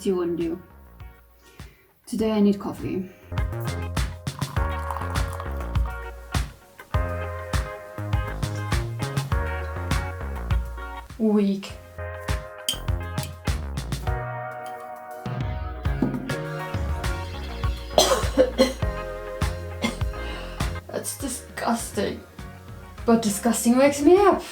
do you want to do? Today I need coffee. Weak. That's disgusting. But disgusting wakes me up.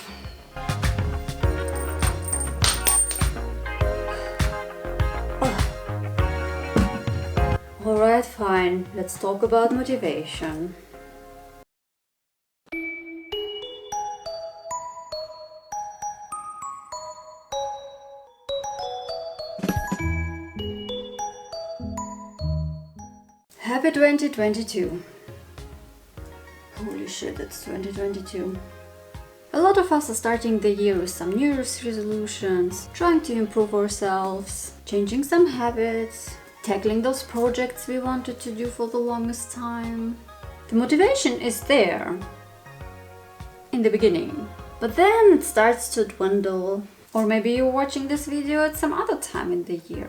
Alright, fine. Let's talk about motivation. Happy 2022. Holy shit, it's 2022. A lot of us are starting the year with some New Year's resolutions, trying to improve ourselves, changing some habits, tackling those projects we wanted to do for the longest time. The motivation is there in the beginning, but then it starts to dwindle. Or maybe you're watching this video at some other time in the year,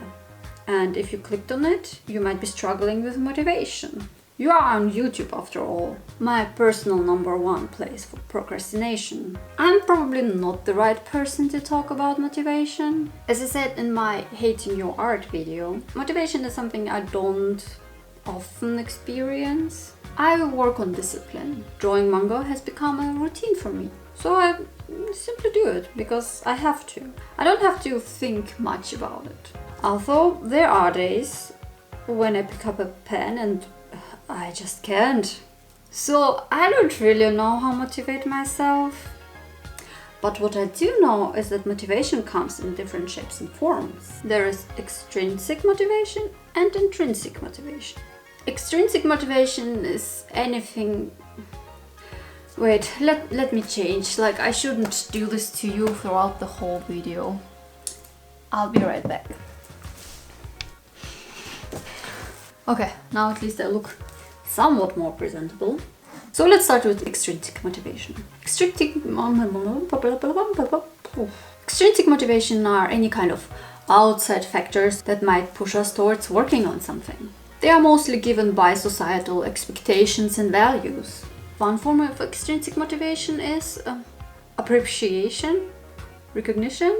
and if you clicked on it, you might be struggling with motivation. You are on YouTube after all, my personal #1 place for procrastination. I'm probably not the right person to talk about motivation. As I said in my Hating Your Art video, motivation is something I don't often experience. I work on discipline. Drawing manga has become a routine for me, so I simply do it because I have to. I don't have to think much about it. Although there are days when I pick up a pen and I just can't. So I don't really know how to motivate myself. But what I do know is that motivation comes in different shapes and forms. There is extrinsic motivation and intrinsic motivation. Extrinsic motivation is anything... Wait, let me change. Like, I shouldn't do this to you throughout the whole video. I'll be right back. Okay, now at least I look somewhat more presentable. So let's start with extrinsic motivation. Extrinsic motivation are any kind of outside factors that might push us towards working on something. They are mostly given by societal expectations and values. One form of extrinsic motivation is appreciation, recognition.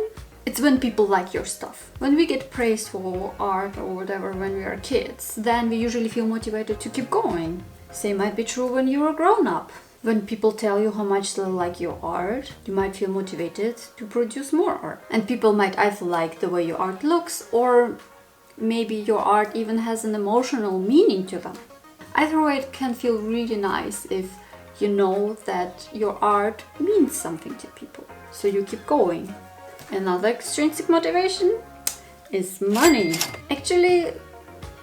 It's when people like your stuff. When we get praised for art or whatever when we are kids, then we usually feel motivated to keep going. Same might be true when you're a grown-up. When people tell you how much they like your art, you might feel motivated to produce more art. And people might either like the way your art looks, or maybe your art even has an emotional meaning to them. Either way, it can feel really nice if you know that your art means something to people, so you keep going. Another extrinsic motivation is money. Actually,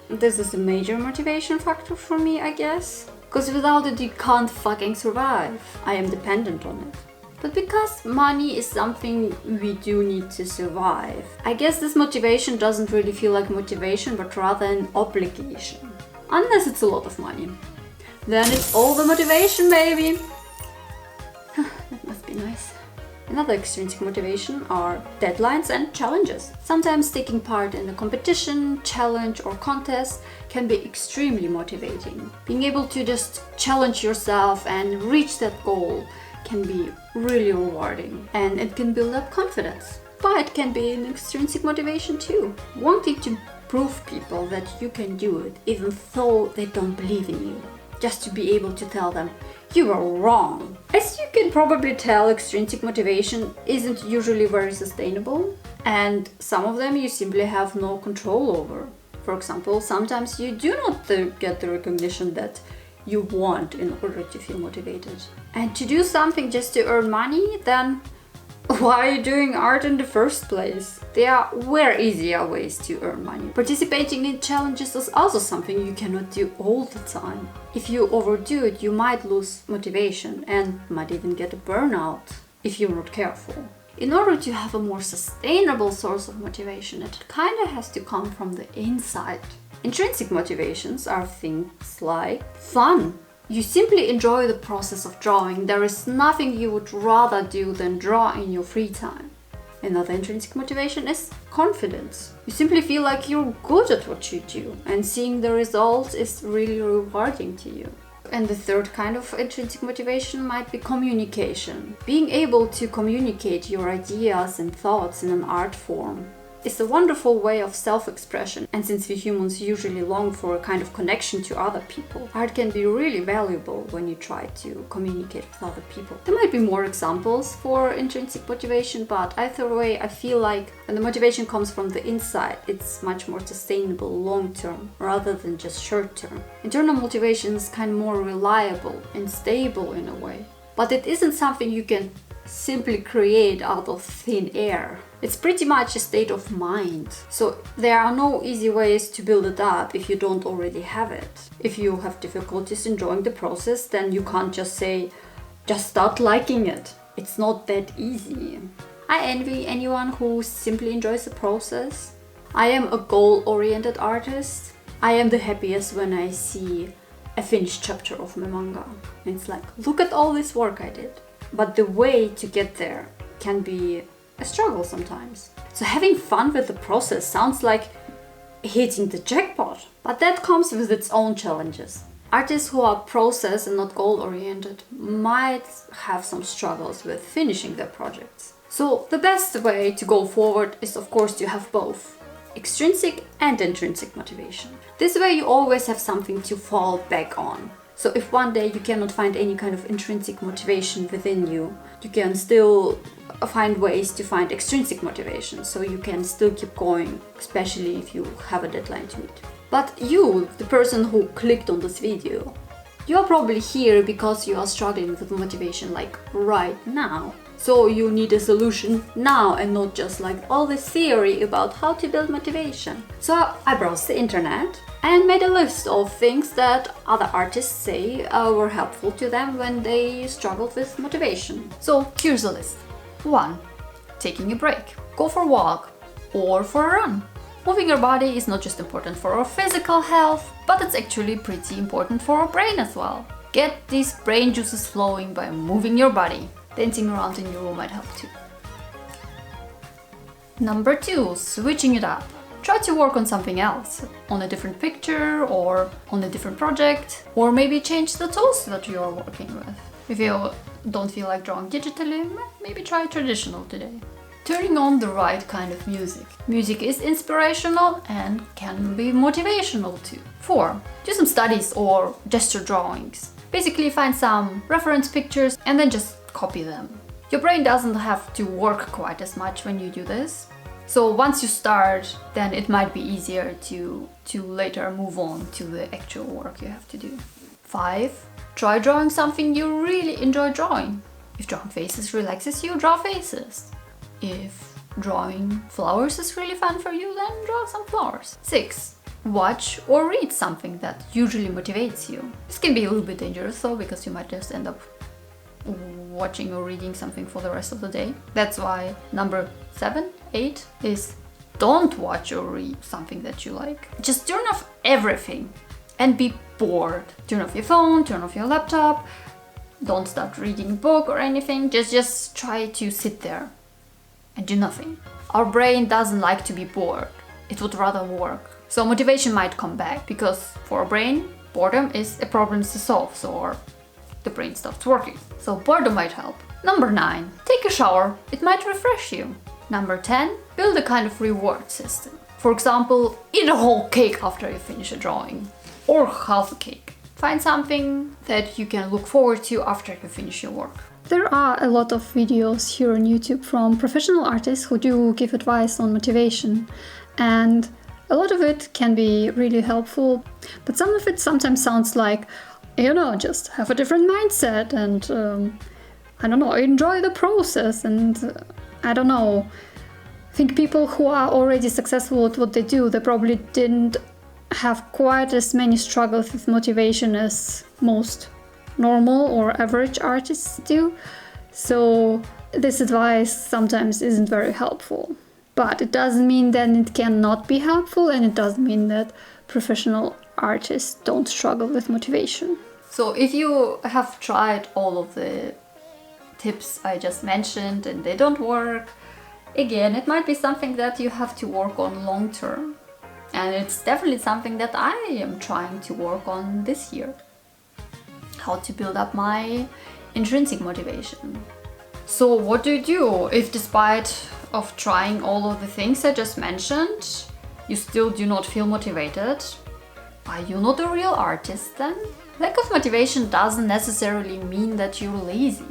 this is a major motivation factor for me, I guess. Because without it, you can't fucking survive. I am dependent on it. But because money is something we do need to survive, I guess this motivation doesn't really feel like motivation, but rather an obligation. Unless it's a lot of money. Then it's all the motivation, baby. That must be nice. Another extrinsic motivation are deadlines and challenges. Sometimes taking part in a competition, challenge or contest can be extremely motivating. Being able to just challenge yourself and reach that goal can be really rewarding, and it can build up confidence. But it can be an extrinsic motivation too. Wanting to prove people that you can do it even though they don't believe in you. Just to be able to tell them, you are wrong. As you can probably tell, extrinsic motivation isn't usually very sustainable, and some of them you simply have no control over. For example, sometimes you do not get the recognition that you want in order to feel motivated. And to do something just to earn money, then why are you doing art in the first place? There are way easier ways to earn money. Participating in challenges is also something you cannot do all the time. If you overdo it, you might lose motivation and might even get a burnout if you're not careful. In order to have a more sustainable source of motivation, it kinda has to come from the inside. Intrinsic motivations are things like fun. You simply enjoy the process of drawing. There is nothing you would rather do than draw in your free time. Another intrinsic motivation is confidence. You simply feel like you're good at what you do, and seeing the results is really rewarding to you. And the third kind of intrinsic motivation might be communication. Being able to communicate your ideas and thoughts in an art form is a wonderful way of self-expression, and since we humans usually long for a kind of connection to other people, art can be really valuable when you try to communicate with other people. There might be more examples for intrinsic motivation, but either way, I feel like when the motivation comes from the inside, it's much more sustainable long-term rather than just short-term. Internal motivation is kind of more reliable and stable in a way, but it isn't something you can simply create out of thin air. It's pretty much a state of mind. So there are no easy ways to build it up if you don't already have it. If you have difficulties enjoying the process, then you can't just say, just start liking it. It's not that easy. I envy anyone who simply enjoys the process. I am a goal-oriented artist. I am the happiest when I see a finished chapter of my manga. And it's like, look at all this work I did. But the way to get there can be a struggle sometimes. So having fun with the process sounds like hitting the jackpot, but that comes with its own challenges. Artists who are process and not goal-oriented might have some struggles with finishing their projects. So the best way to go forward is, of course, to have both extrinsic and intrinsic motivation. This way you always have something to fall back on. So if one day you cannot find any kind of intrinsic motivation within you, you can still find ways to find extrinsic motivation, so you can still keep going, especially if you have a deadline to meet. But you, the person who clicked on this video, you are probably here because you are struggling with motivation like right now. So you need a solution now and not just like all this theory about how to build motivation. So I browsed the internet and made a list of things that other artists say were helpful to them when they struggled with motivation. So here's a list. 1. Taking a break. Go for a walk or for a run. Moving your body is not just important for our physical health, but it's actually pretty important for our brain as well. Get these brain juices flowing by moving your body. Dancing around in your room might help too. Number 2. Switching it up. Try to work on something else, on a different picture or on a different project, or maybe change the tools that you are working with. If you don't feel like drawing digitally, maybe try traditional today. Turning on the right kind of music. Music is inspirational and can be motivational too. 4. Do some studies or gesture drawings. Basically find some reference pictures and then just copy them. Your brain doesn't have to work quite as much when you do this. So once you start, then it might be easier to later move on to the actual work you have to do. 5. Try drawing something you really enjoy drawing. If drawing faces relaxes you, draw faces. If drawing flowers is really fun for you, then draw some flowers. 6. Watch or read something that usually motivates you. This can be a little bit dangerous though, because you might just end up watching or reading something for the rest of the day. That's why number 7, 8 is don't watch or read something that you like. Just turn off everything and be bored. Turn off your phone, turn off your laptop. Don't start reading a book or anything. Just try to sit there and do nothing. Our brain doesn't like to be bored. It would rather work. So motivation might come back because for our brain, boredom is a problem to solve, so the brain stops working. So boredom might help. Number 9, take a shower. It might refresh you. Number 10, build a kind of reward system. For example, eat a whole cake after you finish a drawing, or half a cake. Find something that you can look forward to after you finish your work. There are a lot of videos here on YouTube from professional artists who do give advice on motivation, and a lot of it can be really helpful, but some of it sometimes sounds like, just have a different mindset and, enjoy the process and, I think people who are already successful at what they do, they probably didn't have quite as many struggles with motivation as most normal or average artists do. So this advice sometimes isn't very helpful. But it doesn't mean that it cannot be helpful, and it doesn't mean that professional artists don't struggle with motivation. So if you have tried all of the tips I just mentioned and they don't work, Again, it might be something that you have to work on long term. And it's definitely something that I am trying to work on this year. How to build up my intrinsic motivation. So what do you do if, despite of trying all of the things I just mentioned, you still do not feel motivated? Are you not a real artist then? Lack of motivation doesn't necessarily mean that you're lazy.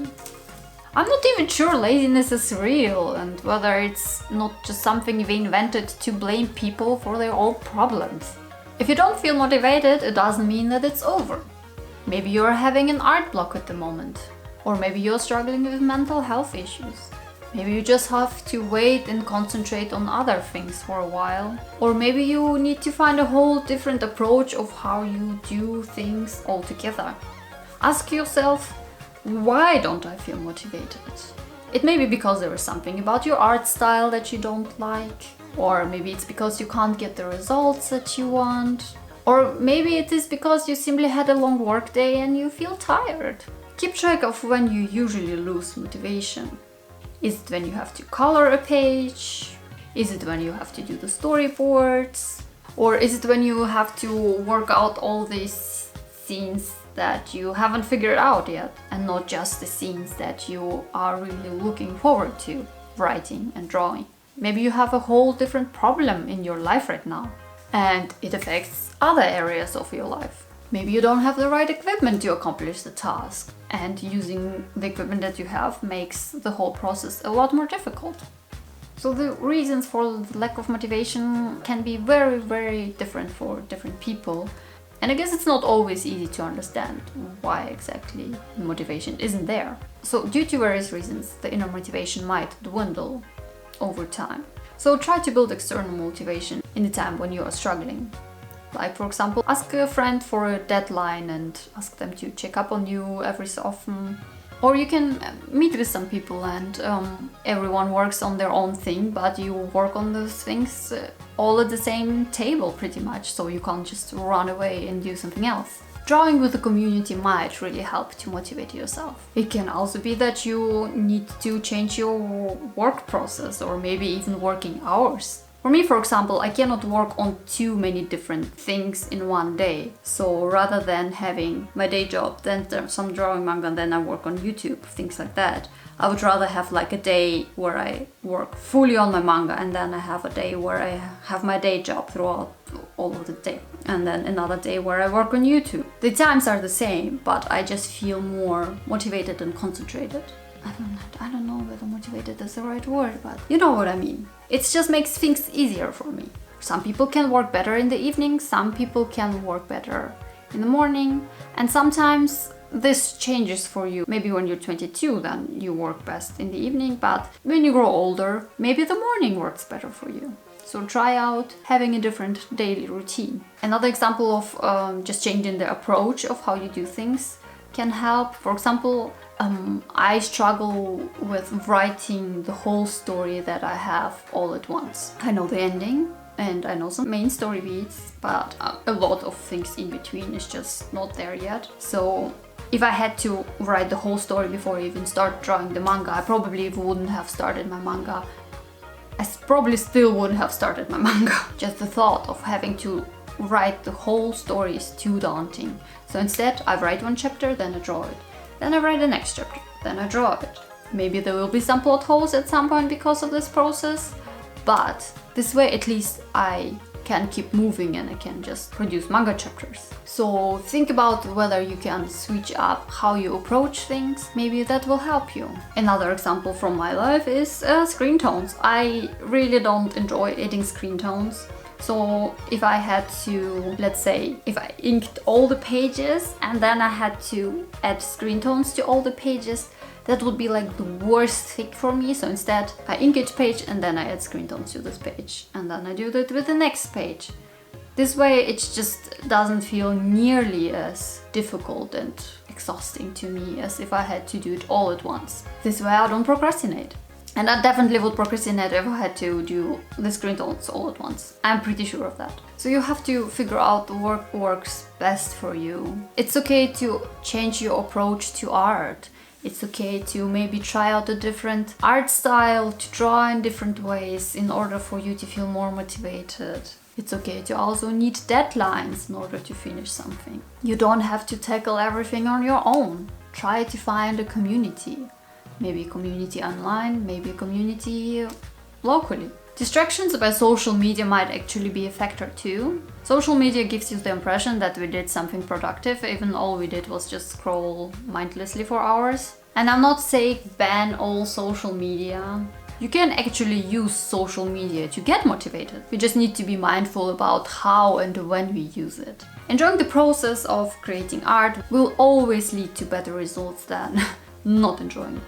I'm not even sure laziness is real, and whether it's not just something we invented to blame people for their own problems. If you don't feel motivated, it doesn't mean that it's over. Maybe you're having an art block at the moment, or maybe you're struggling with mental health issues. Maybe you just have to wait and concentrate on other things for a while. Or maybe you need to find a whole different approach of how you do things altogether. Ask yourself, why don't I feel motivated? It may be because there is something about your art style that you don't like, or maybe it's because you can't get the results that you want, or maybe it is because you simply had a long work day and you feel tired. Keep track of when you usually lose motivation. Is it when you have to color a page? Is it when you have to do the storyboards? Or is it when you have to work out all these scenes that you haven't figured out yet, and not just the scenes that you are really looking forward to writing and drawing? Maybe you have a whole different problem in your life right now, and it affects other areas of your life. Maybe you don't have the right equipment to accomplish the task, and using the equipment that you have makes the whole process a lot more difficult. So the reasons for the lack of motivation can be very, very different for different people. And I guess it's not always easy to understand why exactly motivation isn't there. So due to various reasons, the inner motivation might dwindle over time. So try to build external motivation in the time when you are struggling. Like, for example, ask a friend for a deadline and ask them to check up on you every so often. Or you can meet with some people and everyone works on their own thing, but you work on those things all at the same table pretty much, so you can't just run away and do something else. Drawing with the community might really help to motivate yourself. It can also be that you need to change your work process or maybe even working hours. For me, for example, I cannot work on too many different things in one day. So rather than having my day job, then some drawing manga, and then I work on YouTube, things like that, I would rather have like a day where I work fully on my manga, and then I have a day where I have my day job throughout all of the day, and then another day where I work on YouTube. The times are the same, but I just feel more motivated and concentrated. I don't know whether motivated is the right word, but you know what I mean. It just makes things easier for me. Some people can work better in the evening, some people can work better in the morning, and sometimes this changes for you. Maybe when you're 22, then you work best in the evening, but when you grow older, maybe the morning works better for you. So try out having a different daily routine. Another example of just changing the approach of how you do things can help. For example, I struggle with writing the whole story that I have all at once. I know the ending and I know some main story beats, but a lot of things in between is just not there yet. So if I had to write the whole story before I even start drawing the manga, I probably wouldn't have started my manga. I probably still wouldn't have started my manga. Just the thought of having to write the whole story is too daunting. So instead, I write one chapter, then I draw it. Then I write the next chapter, then I draw it. Maybe there will be some plot holes at some point because of this process, but this way at least I can keep moving and I can just produce manga chapters. So think about whether you can switch up how you approach things. Maybe that will help you. Another example from my life is screen tones. I really don't enjoy adding screen tones. So if I had to, let's say, if I inked all the pages and then I had to add screen tones to all the pages, that would be like the worst thing for me. So instead, I ink each page and then I add screen tones to this page. And then I do that with the next page. This way it just doesn't feel nearly as difficult and exhausting to me as if I had to do it all at once. This way I don't procrastinate. And I definitely would procrastinate if I had to do the screen tones all at once. I'm pretty sure of that. So you have to figure out what works best for you. It's okay to change your approach to art. It's okay to maybe try out a different art style, to draw in different ways in order for you to feel more motivated. It's okay to also need deadlines in order to finish something. You don't have to tackle everything on your own. Try to find a community. Maybe a community online, maybe a community locally. Distractions by social media might actually be a factor too. Social media gives you the impression that we did something productive, even all we did was just scroll mindlessly for hours. And I'm not saying ban all social media. You can actually use social media to get motivated. We just need to be mindful about how and when we use it. Enjoying the process of creating art will always lead to better results than not enjoying it.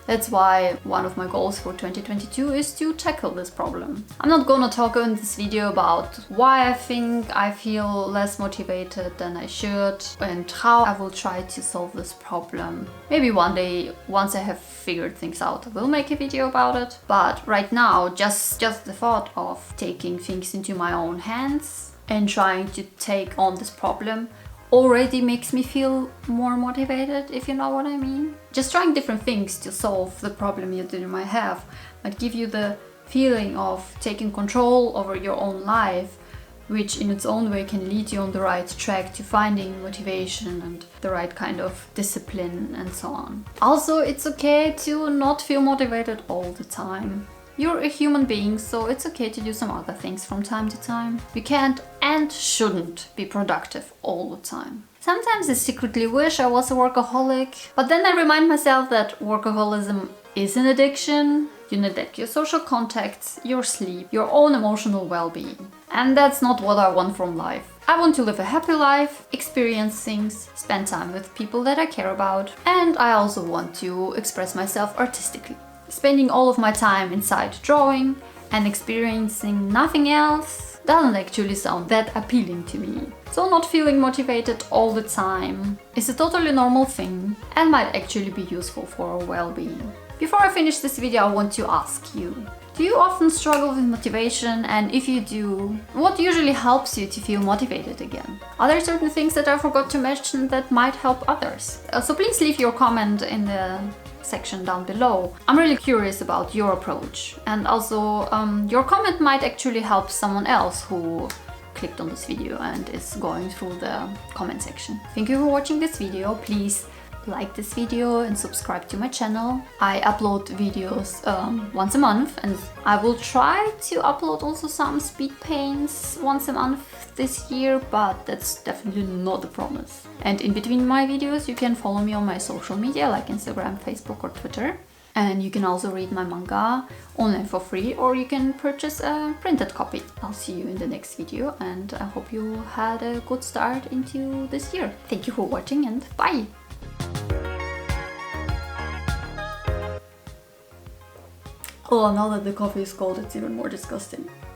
That's why one of my goals for 2022 is to tackle this problem. I'm not gonna talk in this video about why I think I feel less motivated than I should and how I will try to solve this problem. Maybe one day, once I have figured things out, I will make a video about it. But right now, just the thought of taking things into my own hands and trying to take on this problem already makes me feel more motivated, if you know what I mean. Just trying different things to solve the problem you might have might give you the feeling of taking control over your own life, which in its own way can lead you on the right track to finding motivation and the right kind of discipline and so on. Also, it's okay to not feel motivated all the time. You're a human being, so it's okay to do some other things from time to time. You can't and shouldn't be productive all the time. Sometimes I secretly wish I was a workaholic, but then I remind myself that workaholism is an addiction. You neglect your social contacts, your sleep, your own emotional well-being. And that's not what I want from life. I want to live a happy life, experience things, spend time with people that I care about, and I also want to express myself artistically. Spending all of my time inside drawing and experiencing nothing else doesn't actually sound that appealing to me. So not feeling motivated all the time is a totally normal thing and might actually be useful for our well-being. Before I finish this video, I want to ask you, do you often struggle with motivation? And if you do, what usually helps you to feel motivated again? Are there certain things that I forgot to mention that might help others? So please leave your comment in the section down below. I'm really curious about your approach, and also your comment might actually help someone else who clicked on this video and is going through the comment section. Thank you for watching this video. Please like this video and subscribe to my channel. I upload videos once a month, and I will try to upload also some speed paints once a month this year, but that's definitely not a promise. And in between my videos, you can follow me on my social media like Instagram, Facebook or Twitter. And you can also read my manga online for free, or you can purchase a printed copy. I'll see you in the next video, and I hope you had a good start into this year. Thank you for watching, and bye! Oh, now that the coffee is cold, it's even more disgusting.